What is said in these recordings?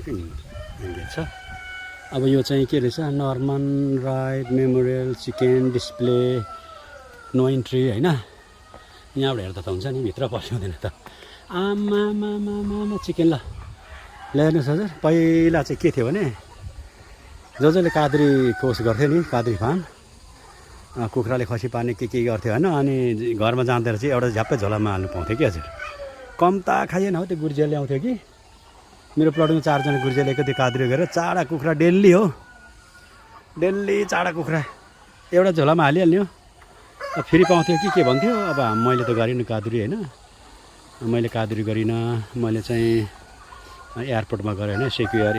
निकै इङ्गेज छ। अब यो चाहिँ के रहेछ, Norman Wright memorial chicken display no entry होइन। यहाँबाट हेर्दा त हुन्छ नि, भित्र पस्नु हुँदैन त। आमा चिकन ल ल्याउनुहोस् हजुर। पहिला चाहिँ के थियो भने जसले कादुरी कोर्स गर्थ्यो नि, कादुरी फार्म, कुखुराले खसी पार्ने के गर्थ्यो होइन, अनि घरमा जाँदा चाहिँ एउटा झ्याप्पै झोलामा हाल्नु पाउँथ्यो कि हजुर। कम त खाइएन हो, त्यो गुर्जिया ल्याउँथ्यो कि। मेरो प्लटमा 4 जना गुर्जिया ल्याएको त्यो कादुरी गरेर 4 कुखुरा डेली हो, डेली 4 कुखुरा एउटा झोलामा हालिहाल्ने हो। फेरि पाउँथ्यो कि के भन्थ्यो। अब मैले त गरिनँ कादुरी होइन, मैले कादुरी गरिनँ। मैले चाहिँ एयरपोर्टमा गएर होइन सेक्युर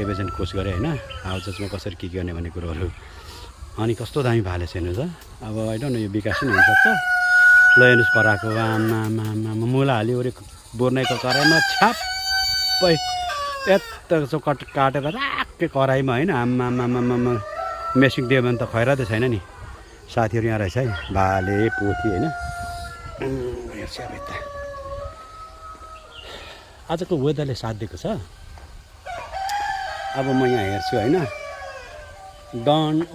एभिएसन कोर्स गरेँ होइन, हाउसेसमा कसरी के गर्ने भन्ने कुरोहरू। अनि कस्तो दामी भाले छ हेर्नु त। अब आई डोन्ट नो यो विकास नै हुनसक्छ। ल हेर्नुहोस् कराएको, आमा मुला हाल्यो अरे बोर्नेको कराईमा छ्याप्पै यत्रो काटेर राख्के कराईमा होइन। आमा मेसिङ दियो भने त खैरा त छैन नि। साथीहरू यहाँ रहेछ है, भाले पोथी होइन। हेर्छ अब यता आजको वेदरले साथ दिएको छ। अब म यहाँ हेर्छु होइन,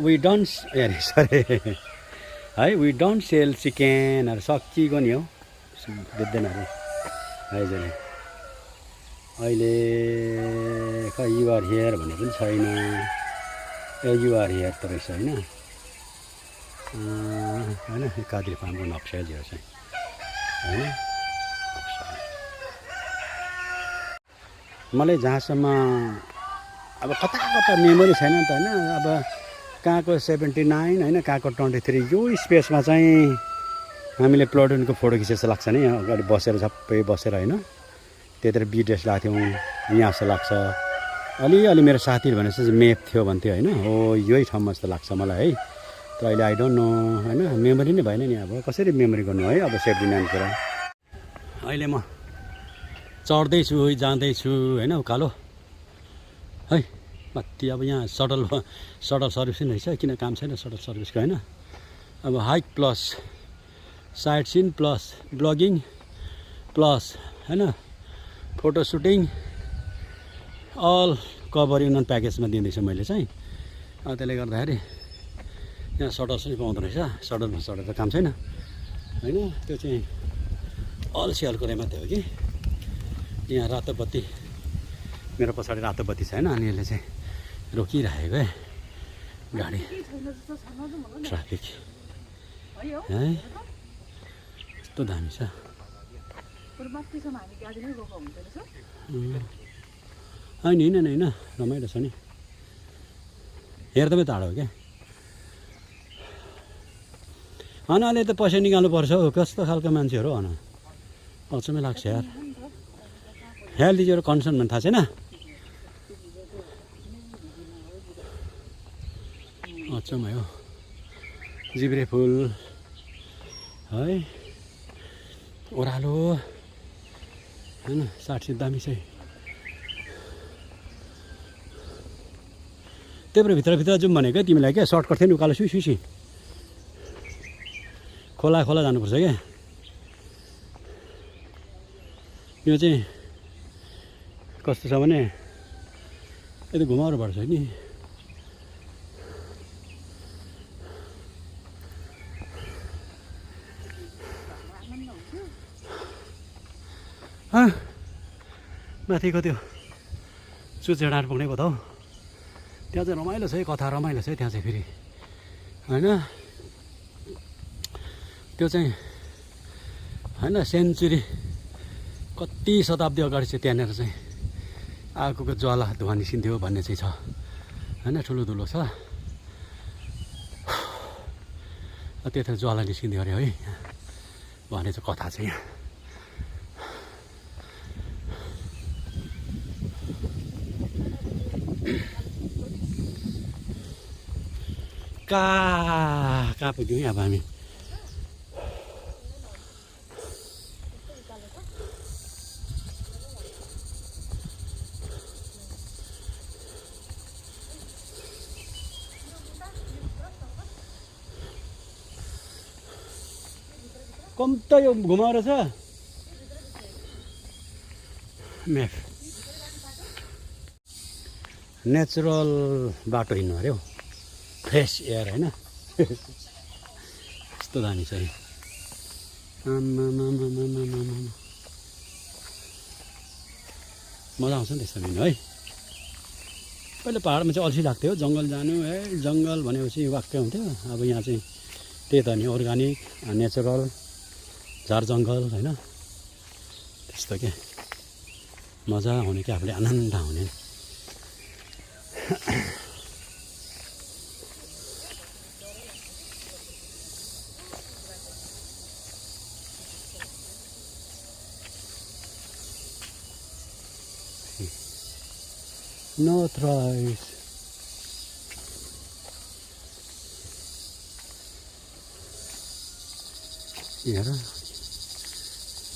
वी डोन्ट सेल चिकनहरू सकिएको नि हो, बेच्दैन अरे आइजले। अहिले खै युआर हियर भन्ने पनि छैन। युआर हियर त रहेछ होइन। होइन कादुरी फार्मको नक्सा जिरो चाहिँ होइन। मलाई जहाँसम्म अब कता मेमोरी छैन नि त होइन। अब कहाँको 79 होइन, कहाँको 23 यो स्पेसमा चाहिँ हामीले प्लटुनको फोटो खिचे जस्तो लाग्छ नि। अगाडि बसेर झप्पै बसेर होइन, त्यतिर बिडिएस लाग्थ्यौँ, यहाँ जस्तो लाग्छ। अलि मेरो साथीहरू भनेपछि मेप थियो भन्थ्यो होइन, हो यही ठाउँमा जस्तो लाग्छ मलाई है। तर अहिले आई डोन्ट नो होइन, मेमोरी नै भएन नि। अब कसरी मेमोरी गर्नु है, अब सेफ्टी नाम कुरा। अहिले म चढ्दैछु जाँदैछु होइन, उकालो है माथि। अब यहाँ सटल सर्भिस नै रहेछ, किन काम छैन सटल सर्भिसको होइन। अब hike plus sightseeing plus blogging plus होइन फोटो सुटिङ अल कभरिङ नन प्याकेजमा दिँदैछु मैले चाहिँ। त्यसले गर्दाखेरि यहाँ सटल चाहिँ पाउँदो रहेछ। सटलमा चढेर काम छैन होइन। त्यो चाहिँ अल सियालको मात्रै हो कि। यहाँ रातो बत्ती, मेरो पछाडि रातो बत्ती छैन, अनि यसले चाहिँ रोकिरहेको है गाडी, ट्राफिक है। यस्तो दामी छ। होइन रमाइलो छ नि, हेर्दै टाढो हो क्या। अहिले त पैसा निकाल्नु पर्छ हौ, कस्तो खालको मान्छेहरू हो अचम्मै लाग्छ यार। हेल्थ इज योर कन्सर्न भन्ने थाहा छैन। अचम्मै हो, जिब्रे फुल है, ओह्रालो होइन, साट दामी चाहिँ। त्यही भएर भित्र जाउँ भनेको तिमीलाई क्या, सर्टकट थियो नि उकालो सुसी खोला जानुपर्छ क्या। यो चाहिँ कस्तो छ भने यति घुमाउरो पर्छ नि। माथिको त्यो चुचेडाँड पुग्ने पो त हौ, त्यहाँ चाहिँ रमाइलो छ है, कथा रमाइलो छ है त्यहाँ चाहिँ फेरि होइन। त्यो चाहिँ होइन सेन्चुरी कति शताब्दी अगाडि चाहिँ त्यहाँनिर चाहिँ आगोको ज्वाला धुवा निस्किन्थ्यो भन्ने चाहिँ छ होइन, ठुलो छ। त्यतिर ज्वाला निस्किन्थ्यो अरे है भन्ने चाहिँ कथा चाहिँ यहाँ। कहाँ पुग्यौँ अब हामी। कम त यो घुमाएर छ म्याप नेचुरल बाटो हिँड्नु अरे हौ फ्रेस एयर होइन यस्तो दामी छ मजा आउँछ नि त्यस्तो हिँड्नु है पहिले पाहाडमा चाहिँ अल्छी लाग्थ्यो जङ्गल जानु है जङ्गल भनेपछि वाक्कै हुन्थ्यो अब यहाँ चाहिँ त्यही त नि अर्ग्यानिक नेचुरल झारजङ्गल होइन त्यस्तो के मजा हुने क्या आफूले आनन्द हुने North Rise हेर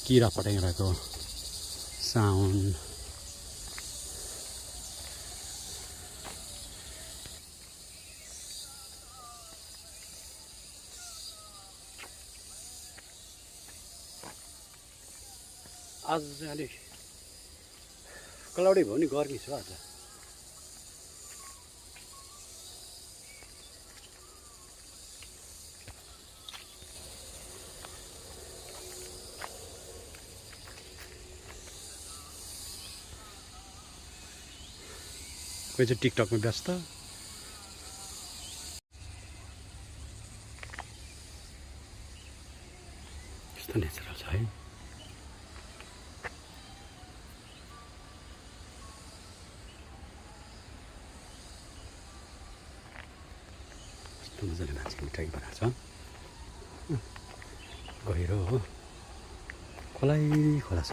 किरा फटेङ्ग्राको साउन्ड आज चाहिँ अलिक क्लाउडी भयो नि गर्मी छ आज कोही चाहिँ टिकटकमा व्यस्त यस्तो नेचुरल छ है यस्तो मजाले मान्छे मिठाई बनाएको छ गहिरो हो खोलै खोला छ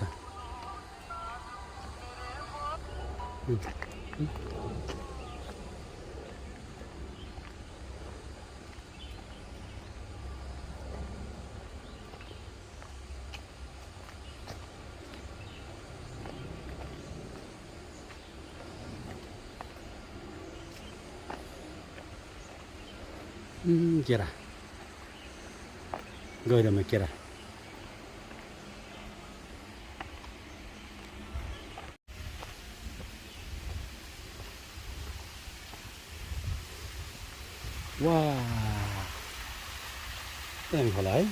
केरा गहिरोमा केरा वा दामी खोला है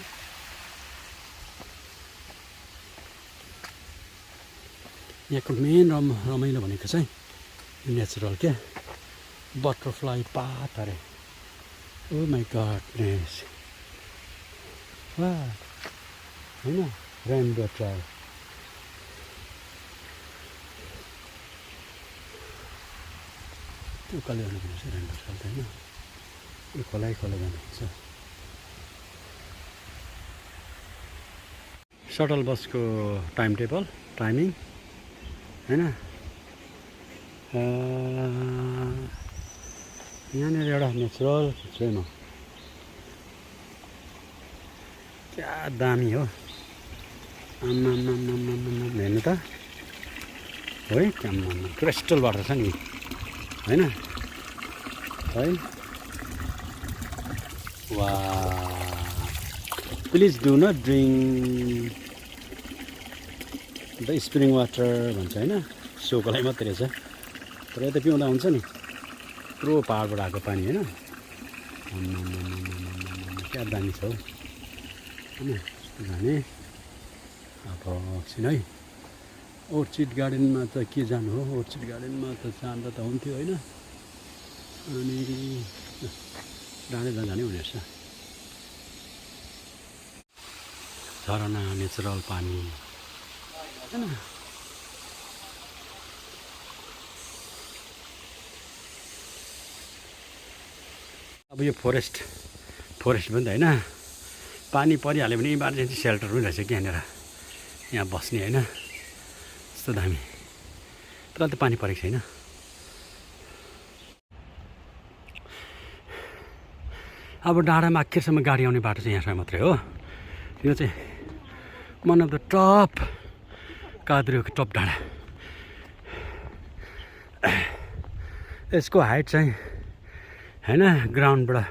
यहाँको मेन रमाइलो भनेको चाहिँ नेचुरल क्या बटरफ्लाई पात अरे Oh my godness. Wow. होइन रेनबो ट्रायल त्यो उकाले जानुपर्छ रेनबो ट्रायल त होइन यो खोलै खोला जानुपर्छ सटल बसको टाइम टेबल टाइमिङ होइन यहाँनिर एउटा नेचुरल खिच्छु म क्या दामी हो आम्मा हेर्नु त है आम्मा क्रिस्टल वाटर छ नि होइन है वा please do not drink the spring water भन्छ होइन सोकोलाई मात्रै रहेछ तर यता पिउँदा हुन्छ नि यत्रो पाहाडबाट आएको पानी होइन क्या दामी छ हौ होइन जाने अब एकछिन है ओर्चिड गार्डनमा त के जानु हो ओर्चिड गार्डनमा त जाँदा त हुन्थ्यो होइन अनि जाने हुने रहेछ झरना नेचुरल पानी होइन अब यो फोरेस्ट पनि त होइन पानी परिहाल्यो भने इमर्जेन्सी सेल्टर पनि रहेछ कि यहाँनिर यहाँ बस्ने होइन यस्तो दामी तर त पानी परेको छैन अब डाँडामा आखिरसम्म गाडी आउने बाटो चाहिँ यहाँसम्म मात्रै हो यो चाहिँ वान अफ द टप कादुरीको टप डाँडा यसको हाइट चाहिँ होइन ग्राउन्डबाट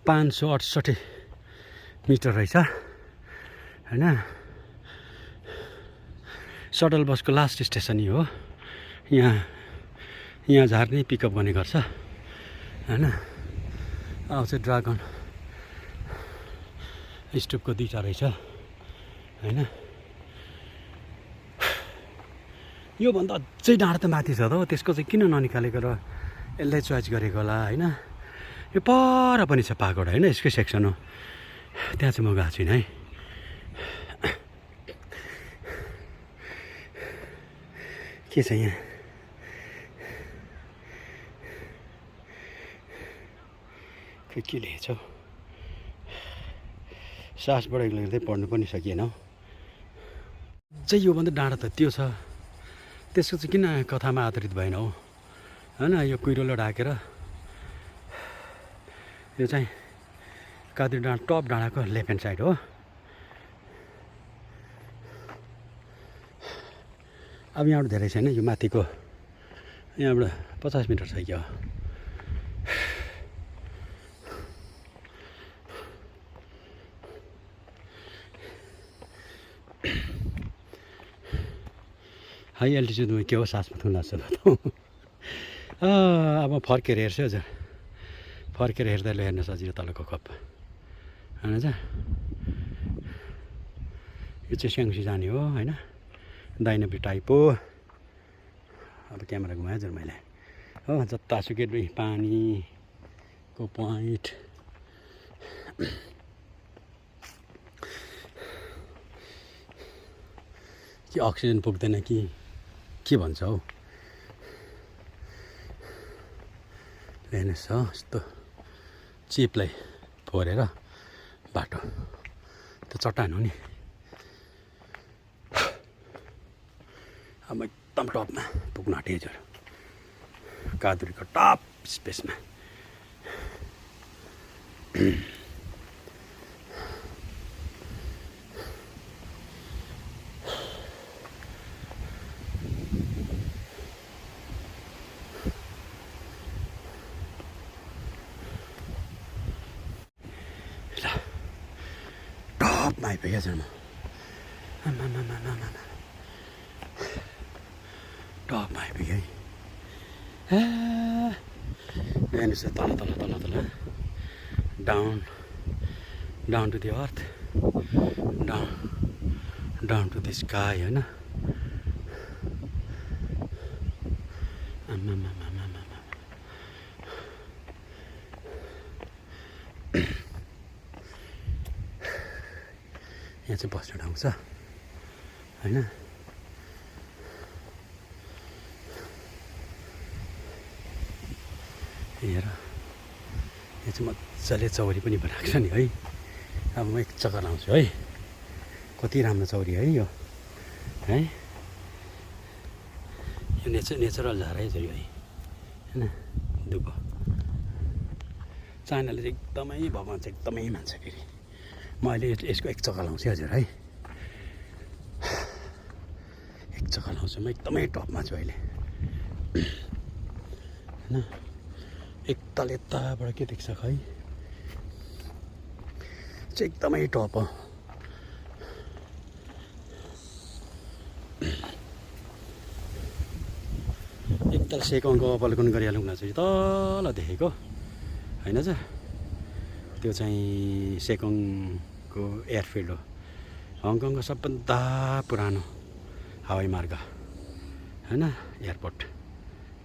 568 मिटर रहेछ होइन सटल बसको लास्ट स्टेसन हो यहाँ झार्ने पिकअप गर्ने गर्छ हैन आउँछ ड्रागन स्टोभको 2टा रहेछ हैन योभन्दा अझै डाँडा त माथि छ त हो त्यसको चाहिँ किन ननिकालेको र यसलाई चोइस गरेको होला हैन यो पर पनि छ पागोडा हैन यसकै सेक्सन हो त्यहाँ चाहिँ म गएको छुइनँ है के छ यहाँ खै के लेखेछ हौ सास बढेको लाग्दै पढ्नु पनि सकिएन हौ चाहिँ योभन्दा डाँडा त त्यो छ त्यसको चाहिँ किन कथामा आधारित भएन हौ हैन यो कुइरोलो ढाकेर यो चाहिँ कादुरी डाँडा टप डाँडाको लेफ्ट ह्यान्ड साइड हो अब यहाँबाट धेरै छैन यो माथिको यहाँबाट 50 मिटर छ क्या हाई एल्टिट्युडमा के हो सासमा थुन लाग्छ अब फर्केर हेर्छु हजुर फर्केर हेर्दा हेर्न सजिलो तलको कप होइन छ यो चाहिँ स्याङ्सी जाने हो होइन दाइनब्बे टाइप हो अब क्यामेरा घुमाएँ हजुर मैले हो जतासुकै पानीको पोइन्ट कि अक्सिजन पुग्दैन कि के भन्छ हौ हेर्नुहोस् हो यस्तो चिपलाई फोरेर बाटो त्यो चट्टान हो नि अब एकदम टपमा पुग्न आँटेँ हजुर कादुरीको टप स्पेसमा टपमा आइपुगेँ हजुर म टपमा आइपुगेँ है हेर्नुहोस् तल तल तल तल down to the earth down to the sky होइन यहाँ चाहिँ बस्ने ठाउँ छ होइन हेर यहाँ चाहिँ मजाले चौरी पनि बनाएको छ नि है अब म एक चक्कर लाउँछु है कति राम्रो चौरी है यो है यो नेचुरल झारै छ यो है होइन दुबो चाइनाले चाहिँ एकदमै भगवान् चाहिँ एकदमै मान्छ फेरि म अहिले यसको एक चक्कर लाउँछु हजुर है एक चक्कर लाउँछु म एकदमै टपमा छु अहिले होइन एकताल यताबाट के देख्छ खै चाहिँ एकदमै टप हो एकताल सेकङको अवलोकन गरिहालौँ न चाहिँ तल देखेको होइन छ त्यो चाहिँ सेकङको एयरफिल्ड हो हङकङको सबभन्दा पुरानो हवाई मार्ग होइन एयरपोर्ट